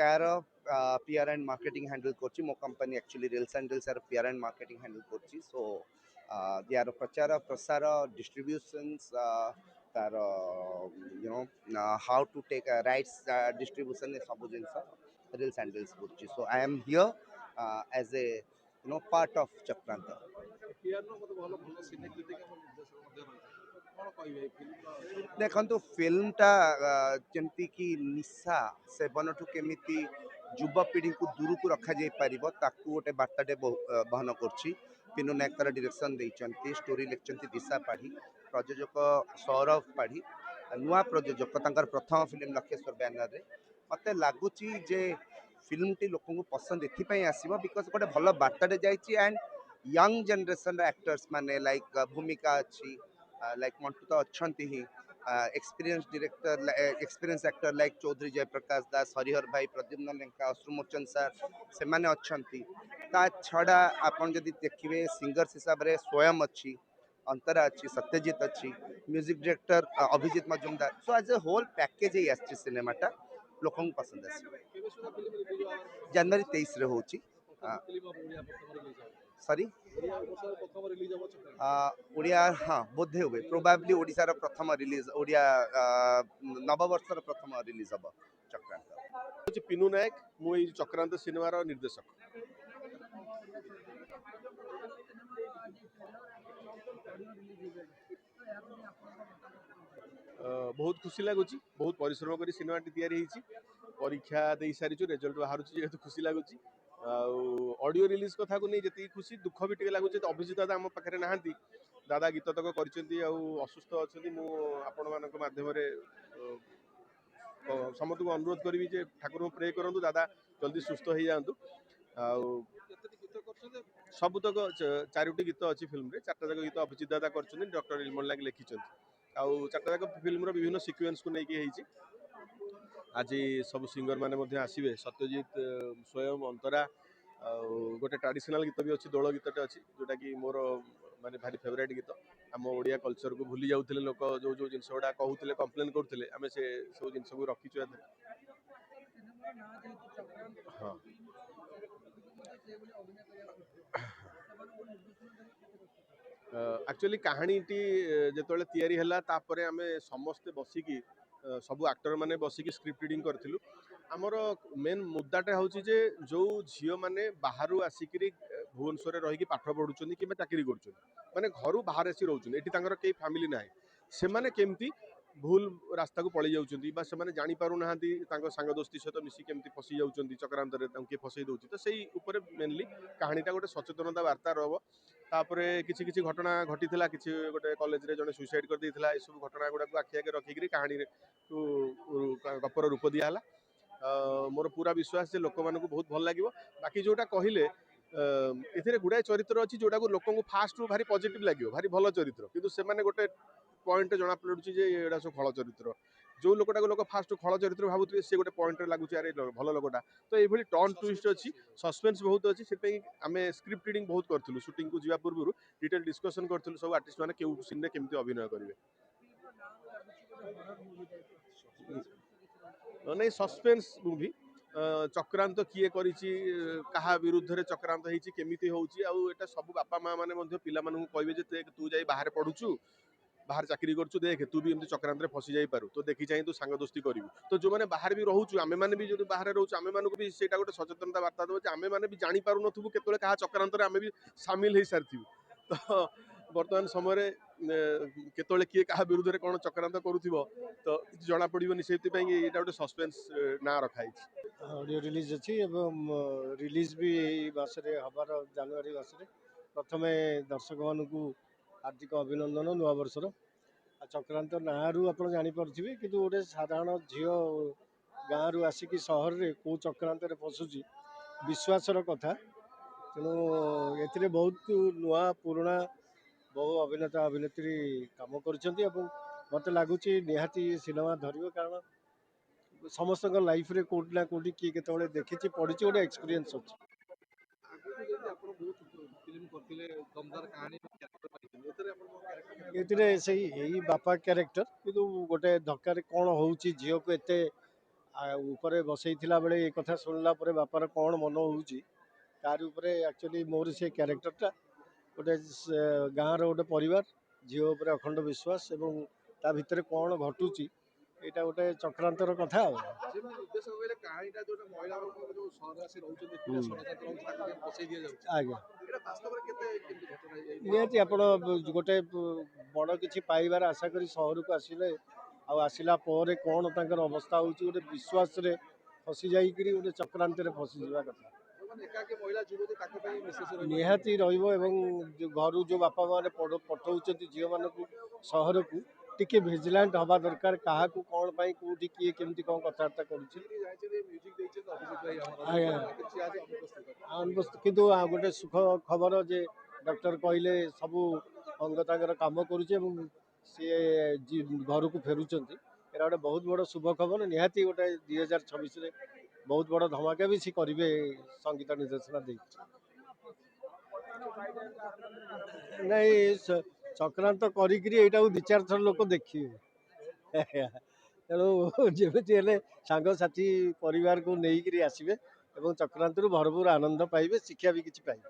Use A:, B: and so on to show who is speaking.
A: यार PR and marketing handle करछि मो company actually reels and reels are PR and marketing handle करछि so यार प्रचार प्रसार डिस्ट्रीब्यूशंस तार how to take rights distribution सब जिनस रील्स एंड रील्स करछि so I am here as a part of Chakrant देखो फिल्मटा जमती कि निशा सेवन ठू केमी युवपीढ़ी को दूर को रखा जाई परिबो ताकू गोटे बार्ताटे बहन करछि पिनू नायक तार डायरेक्शन देइचंती स्टोरी लिखचंती दिशा पाढ़ी प्रयोजक सौरभ पाढ़ी नुआ प्रयोजक तांकर प्रथम फिल्म लखेश्वर बैनर रे मते लागुची जे फिल्म टी लोक को पसंद एथि आसीबो बिकॉज गोटे भल बार्ताटे जाइछि एंड यंग जनरेशन एक्टर्स माने लाइक भूमिका अच्छी लाइक मंटू तो अच्छी ही experience director experience actor like Choudhury Jayaprakash Das Harihar भाई प्रद्युम्न लेंका अश्रुमोचन सर से माने अच्छी ता छड़ा आपन जदि देखिए सिंगर्स हिसाब रे स्वयं अच्छी अंतरा अच्छी सत्यजित अच्छी music director Abhijit Majumdar so as a whole package ही आछि सिनेमाटा लोक पसंद आसी जनवरी 23 रे होची सॉरी ओडिया हाँ बोधे हुए प्रोबाब्ली ओडिशार प्रथम रिलीज ओडिया नववर्षर प्रथम रिलीज हम चक्रांत
B: पिनू नायक मु चक्रांत सिनेमार निर्देशक बहुत खुशी लगुच बहुत परिश्रम कर सिनेमाटी तैयारी परीक्षा दे सारी रिजल्ट बाहर जेहतु खुशी लगुच ऑडियो रिलीज कथा को नहीं जी खुशी दुख भी लगुच अभिजीत दादा आम पाखे नहांती दादा गीत तक कर असुस्थ अच्छा माध्यम समस्त को अनुरोध करी ठाकुर प्रे करूँ दादा जल्दी सुस्थ हो जातु सब तक चारोटी गीत अच्छी फिल्म चार्टा जाक गीत अभिजीत दादा कर डॉक्टर इलमन लाग लिखिं चार्टा जाक फिल्म विभिन्न सिक्वेन्स को लेकिन आज सब सिंगर मैंने आसवे सत्यजित स्वयं अंतरा गोटे ट्रेडिशनल गीत भी अच्छी दोल गीतटे अच्छी जोटा कि मोर माने भारी फेवरेट गीत आम ओडिया कल्चर को भूली जाऊे लोक जो जो जिन गुड़ा कहते कंप्लेन करते आम से सब जिन को रखीचु हाँ एक्चुअली कहानीटी जो तैयारी है आम समस्ते बसिकी सब एक्टर मैंने बसिकी स्क्रिप्ट रिडिंग करूँ आमर मेन मुद्दाटा हूँ जे जो झील मैंने बाहर आसिक भुवनेश्वर रही पाठ पढ़ुं कि चाकरी कर माने घर बाहर आसी रोचे ये कई फैमिली ना से मैंने केमती भूल रास्ता को पलि जाऊँच जानी पार ना सांग दोस्ती सहित मिसी केमती फसी जाऊँच चक्रांत किए फसई दूसरी तो से मेनली कहानीटा गोटे सचेतनता वार्ता रहा तापर किसी किसी घटना घटी किसी गोटे कॉलेज रे जड़े सुसाइड कर देता सब घटना गुड़ा आखि आगे रखिक कहानी गपर रूप दिहला मोर पूरा विश्वास लोक मानक बहुत भल लगे बाकी जोटा कहले ए गुड़ाए चरित्र अच्छी जोटा को लोक फास्ट रू भारी पॉजिटिव लगे भारी भल चरित्र किंतु से गोटे पॉइंट जना पड़ुची ये सब खल चरित्र जो लोकटा को लोक फास्ट खल चरित्र भावुए सी गोटे पॉइंट लगुच अरे भल लोकटा तो ये टर्न ट्विस्ट अच्छी सस्पेंस बहुत अच्छी से आम स्क्रिप्ट रिडिंग बहुत करूँ शूटिंग को जावा पूर्व डिटेल डिस्कसन करूँ सब आर्टिस्ट मैंने क्यों सीन केमती अभिनय करेंगे नहीं सस्पेंस मूवी चक्रांत किए क्या विरुद्ध चक्रांत होती होटा सब बापा माँ मैंने पिला कहे तू जा बाहर पढ़ुचु बाहर चाकरी करूँ देख तू भी एमती चक्रांत फसी जाई पारू तो देखी चाहिए तू सांग दोस्ती करू तो जो मैंने बाहर भी रोचु आम मैंने भी जो बाहर रोचु आम मानक भी से गोटे सचेतनता वार्ता दे आम मैंने भी जानी पारू नथु केतले क्या चक्रांत आम भी सामिल हो सारी तो वर्तमान समय केतले किए क्या विरुद्ध कौन चक्रांत करूथिबो तो जना पड़ोनी से गोटे सस्पेंस ना रखाई
C: ऑडियो रिलीज अच्छी रिलीज भी मसरे हबार जनवरी मसरे प्रथम दर्शक मानू हार्दिक अभिनंदन नुआ वर्षर चक्रांत ना रू आप जापे कि गोटे साधारण झील गाँव रु आसिक सहर में कौ चक्रांत फसुची विश्वासर कथा तेणु ए बहुत नुआ पुराणा बहु अभिनेता अभिनेत्री काम कर मत लगुच निहाती सिनेमा धरव कारण समस्त लाइफ रे कोटी ना कोटी किए केतबे देखी पढ़ी गोटे एक्सपीरियंस अच्छी ये बापा क्यारेक्टर कि गोटे धक्का कौन हो झील को एत ଉପରେ ବସେଇଥିଲା ବେଳେ ଏ କଥା ଶୁଣିଲା ପରେ ବାପାର କ'ଣ ମନ ହେଉଛି ତାରି ଉପରେ ଆକ୍ଚୁଆଲି ମୋର ସେ କ୍ୟାରେକ୍ଟରଟା ଗୋଟେ ଗାଁର ଗୋଟେ ପରିବାର ଝିଅ ଉପରେ ଅଖଣ୍ଡ ବିଶ୍ୱାସ ଏବଂ ତା ଭିତରେ କ'ଣ ଘଟୁଛି ଏଇଟା ଗୋଟେ ଚକ୍ରାନ୍ତର କଥା ଆଉ।
B: ଯେମିତି ଉଦ୍ଦେଶ୍ୟ କହିଲେ କାହାଣୀଟା ଯୋଉଟା ମହିଳାମାନଙ୍କ ଯୋଉ ସହରରେ ଆସି ରହୁଛନ୍ତି
C: ହୁଁ।
B: ଷଡ଼ଯନ୍ତ୍ର ରହୁଛି ତାକୁ କେମିତି ବସେଇ ଦିଆଯାଉଛି
C: ଆଜ୍ଞା
B: ଏଇଟା ବାସ୍ତବରେ କେମିତି ଘଟଣା
C: ନିହାତି ଆପଣ ଗୋଟେ ବଡ଼ କିଛି ପାଇବାର ଆଶା କରି ସହରକୁ ଆସିଲେ ଆଉ ଆସିଲା ପରେ କ'ଣ ତାଙ୍କର ଅବସ୍ଥା ହେଉଛି ଗୋଟେ ବିଶ୍ୱାସରେ ଫସି ଯାଇକରି ଗୋଟେ ଚକ୍ରାନ୍ତରେ ଫସିଯିବା କଥା
B: ଯୋଉମାନେ ଏକାକୀ ମହିଳା ଯୁବତୀ ତାଙ୍କ ପାଇଁ ବିଶେଷ ରହିବ
C: ନିହାତି ରହିବ ଏବଂ ଘରୁ ଯେଉଁ ବାପା ମାଆମାନେ ପଠାଉଛନ୍ତି ଝିଅମାନଙ୍କୁ ସହରକୁ ଟିକେ ଭିଜିଲାଣ୍ଟ ହେବା ଦରକାର କାହାକୁ କ'ଣ ପାଇଁ କେଉଁଠି କିଏ କେମିତି କ'ଣ କଥାବାର୍ତ୍ତା କରୁଛି।
B: ଜାଣିଛନ୍ତି ମ୍ୟୁଜିକ୍ ଦେଇଛନ୍ତି ଅଭିଜିତ ଭାଇ ଆମର
C: ଆଜ୍ଞା
B: କିଛି ଆଜି ଅନୁପସ୍ଥିତ
C: କିନ୍ତୁ ଗୋଟେ ସୁଖ ଖବର ଯେ ଡକ୍ଟର କହିଲେ ସବୁ ଅଙ୍ଗ ତାଙ୍କର କାମ କରୁଛି ଏବଂ ସିଏ ଘରକୁ ଫେରୁଛନ୍ତି ଏଇଟା ଗୋଟେ ବହୁତ ବଡ଼ ଶୁଭ ଖବର ନିହାତି ଗୋଟେ 2026ରେ ବହୁତ ବଡ଼ ଧମାକା ବି ସେ କରିବେ ସଙ୍ଗୀତ ନିର୍ଦ୍ଦେଶନା ଦେଇକି ନାଇଁ ଚକ୍ରାନ୍ତ କରିକିରି ଏଇଟାକୁ 2-4 ଥର ଲୋକ ଦେଖିବେ ତେଣୁ ଯେମିତି ହେଲେ ସାଙ୍ଗସାଥି ପରିବାରକୁ ନେଇକରି ଆସିବେ ଏବଂ ଚକ୍ରାନ୍ତରୁ ଭରପୁର ଆନନ୍ଦ ପାଇବେ ଶିକ୍ଷା ବି କିଛି ପାଇବେ।